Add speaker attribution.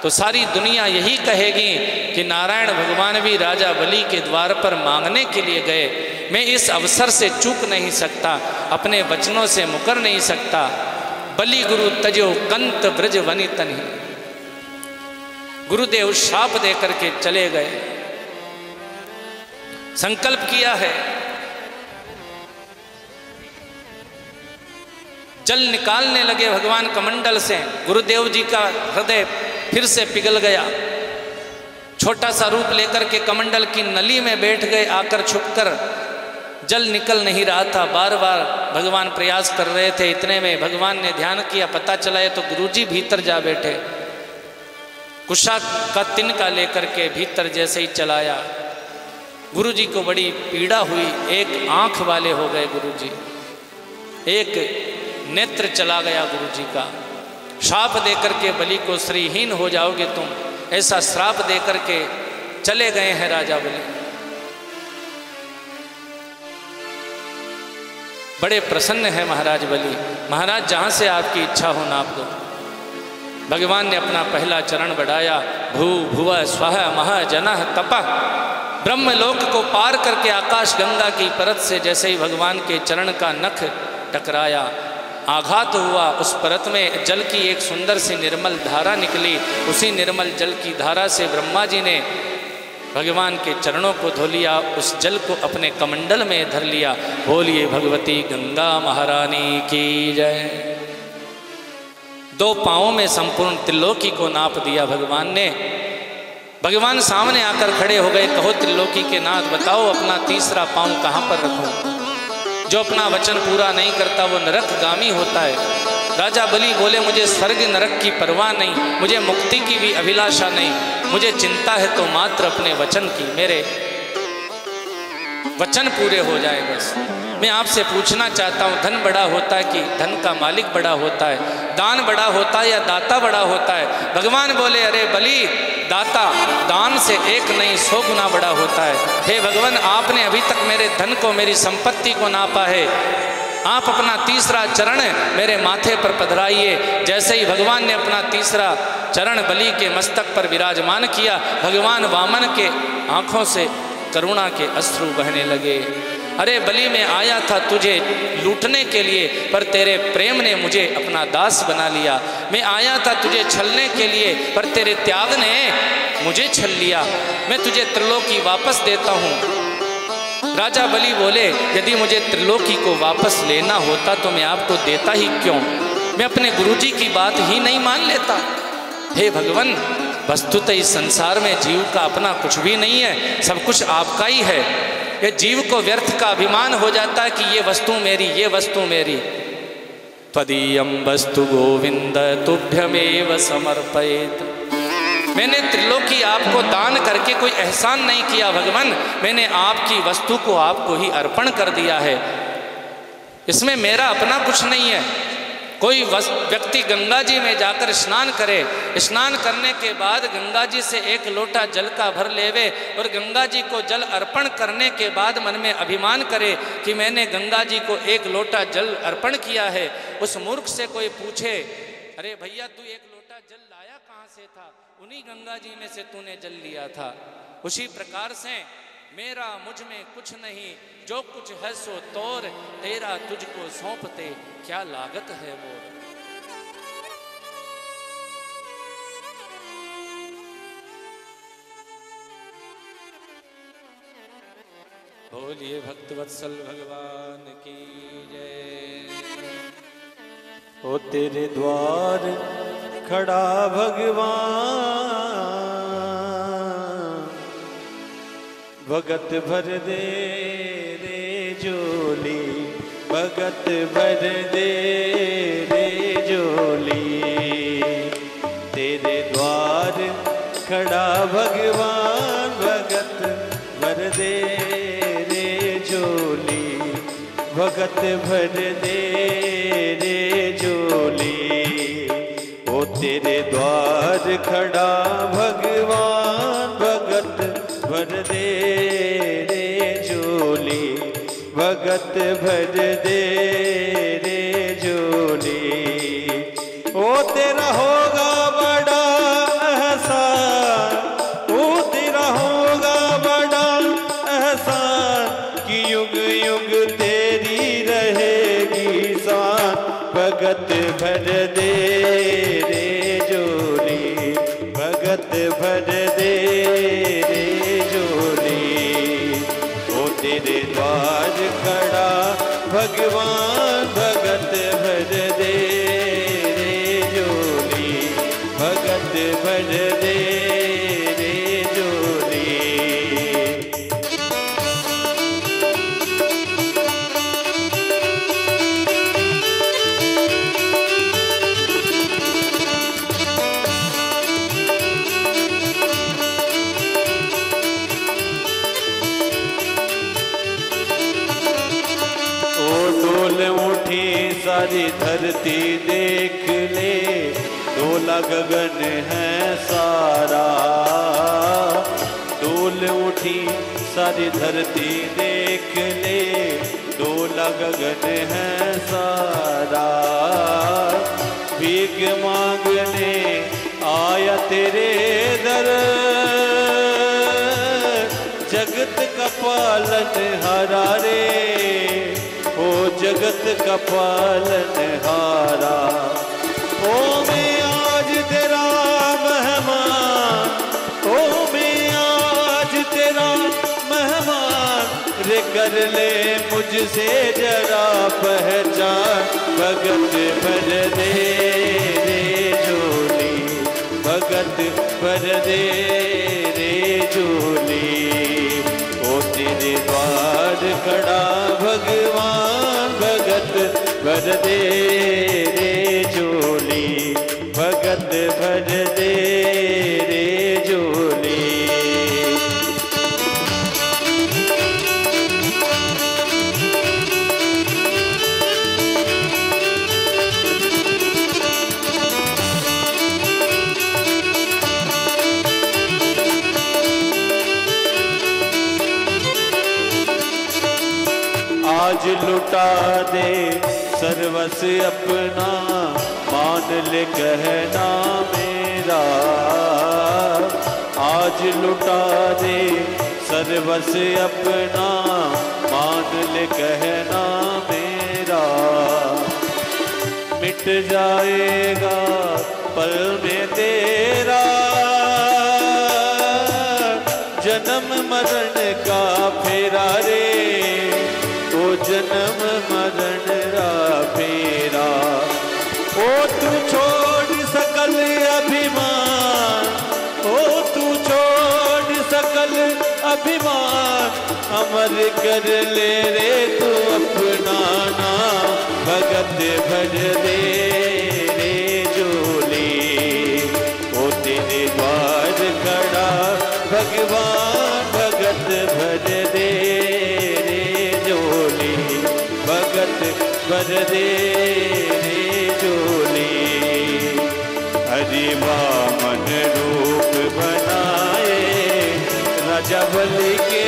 Speaker 1: तो सारी दुनिया यही कहेगी कि नारायण भगवान भी राजा बलि के द्वार पर मांगने के लिए गए। मैं इस अवसर से चूक नहीं सकता, अपने वचनों से मुकर नहीं सकता। बलि गुरु तजो कंत ब्रज वनितनि, गुरुदेव शाप दे करके चले गए। संकल्प किया है, जल निकालने लगे भगवान कमंडल से। गुरुदेव जी का हृदय फिर से पिघल गया। छोटा सा रूप लेकर के कमंडल की नली में बैठ गए, आकर छुपकर। जल निकल नहीं रहा था, बार बार भगवान प्रयास कर रहे थे। इतने में भगवान ने ध्यान किया, पता चला है तो गुरुजी भीतर जा बैठे। कुशा का तिनका लेकर के भीतर जैसे ही चलाया, गुरुजी को बड़ी पीड़ा हुई। एक आंख वाले हो गए गुरुजी, एक नेत्र चला गया गुरुजी का। श्राप देकर के बलि को श्रीहीन हो जाओगे तुम, ऐसा श्राप देकर के चले गए हैं राजा बलि। बड़े प्रसन्न है महाराज बलि। महाराज जहां से आपकी इच्छा हो नाप दो। भगवान ने अपना पहला चरण बढ़ाया। भू भुव स्वः मह जनः तपः। ब्रह्मलोक को पार करके आकाश गंगा की परत से जैसे ही भगवान के चरण का नख टकराया, आघात हुआ, उस परत में जल की एक सुंदर सी निर्मल धारा निकली। उसी निर्मल जल की धारा से ब्रह्मा जी ने भगवान के चरणों को धो लिया, उस जल को अपने कमंडल में धर लिया। बोलिए भगवती गंगा महारानी की जय। 2 पांवों में संपूर्ण त्रिलोकी को नाप दिया भगवान ने। भगवान सामने आकर खड़े हो गए। कहो त्रिलोकी के नाथ, बताओ अपना तीसरा पांव कहाँ पर रखूं? जो अपना वचन पूरा नहीं करता वो नरकगामी होता है। राजा बलि बोले, मुझे स्वर्ग नरक की परवाह नहीं, मुझे मुक्ति की भी अभिलाषा नहीं, मुझे चिंता है तो मात्र अपने वचन की। मेरे वचन पूरे हो जाए बस। मैं आपसे पूछना चाहता हूँ, धन बड़ा होता है कि धन का मालिक बड़ा होता है? दान बड़ा होता है या दाता बड़ा होता है? भगवान बोले, अरे बलि, दाता दान से 1 नहीं 100 गुना बड़ा होता है। हे भगवान, आपने अभी तक मेरे धन को, मेरी संपत्ति को नापा है। आप अपना तीसरा चरण मेरे माथे पर पधराइए। जैसे ही भगवान ने अपना तीसरा चरण बलि के मस्तक पर विराजमान किया, भगवान वामन के आंखों से करुणा के अश्रु बहने लगे। अरे बलि, मैं आया था तुझे लूटने के लिए, पर तेरे प्रेम ने मुझे अपना दास बना लिया। मैं आया था तुझे छलने के लिए, पर तेरे त्याग ने मुझे छल लिया। मैं तुझे त्रिलोकी वापस देता हूँ। राजा बलि बोले, यदि मुझे त्रिलोकी को वापस लेना होता तो मैं आपको देता ही क्यों? मैं अपने गुरुजी की बात ही नहीं मान लेता। हे भगवान, वस्तुतः इस संसार में जीव का अपना कुछ भी नहीं है, सब कुछ आपका ही है। ये जीव को व्यर्थ का अभिमान हो जाता है कि ये वस्तु मेरी, ये वस्तु मेरी। त्वदीयं वस्तु गोविंद तुभ्यमेव समर्पयेत्। मैंने त्रिलोकी आपको दान करके कोई एहसान नहीं किया भगवान, मैंने आपकी वस्तु को आपको ही अर्पण कर दिया है। इसमें मेरा अपना कुछ नहीं है। कोई व्यक्ति गंगा जी में जाकर स्नान करे, स्नान करने के बाद गंगा जी से 1 लोटा जल का भर लेवे और गंगा जी को जल अर्पण करने के बाद मन में अभिमान करे कि मैंने गंगा जी को 1 लोटा जल अर्पण किया है। उस मूर्ख से कोई पूछे, अरे भैया तू 1 लोटा जल लाया कहाँ से था? उन्हीं गंगा जी में से तूने जल लिया था। उसी प्रकार से मेरा मुझ में कुछ नहीं, जो कुछ है सो तोर, तेरा तुझको सौंपते क्या लागत है वो। बोलिए भक्तवत्सल भगवान की जय।
Speaker 2: ओ तेरे द्वार खड़ा भगवान, भगत भर दे रे झोली, भगत भर दे रे झोली। तेरे द्वार खड़ा भगवान, भगत भर दे रे झोली, भगत भर दे रे झोली। ओ तेरे द्वार खड़ा भगवान, भगत भर दे रे झोली, भगत भर दे रे झोली। ओ तेरा होगा बड़ा भगत भर दे रे झोली, भगत भर दे रे झोली। ओ तेरे द्वार खड़ा भगवान, भगत भर दे रे झोली, भगत भर दे रे झोली। डोल उठी सारी धरती देख ले, डोला गगन है सारा। डोल उठी सारी धरती देख ले, डोला गगन है सारा। भीख मांगने आया तेरे दर, जगत का पालन हारा रे, ओ जगत का पालन हारा। ओ मैं आज तेरा मेहमान, ओ मैं आज तेरा मेहमान, रे कर ले मुझसे जरा पहचान। भगत भर दे रे झोली, भगत भर दे रे झोली। ओ तेरे द्वार खड़ा भगवान, भगत भर दे रे झोली, भगत भर दे रे झोली। आज लुटा दे सर्वस अपना, मान ले कहना मेरा। आज लुटा दे सर्वस अपना, मान ले कहना मेरा। मिट जाएगा पल में तेरा, जन्म मरण का फेरा रे, ओ जन्म मरण रा फेरा। ओ तू छोड़ सकल अभिमान, ओ तू छोड़ सकल अभिमान, अमर कर ले रे तू अपना नाम। भगत भर दे रे झोली, ओ तेरे द्वार खड़ा भगवान, भगत भर दे भगत भर दे रे झोली। हरि वामन रूप बनाए, राजा बलि के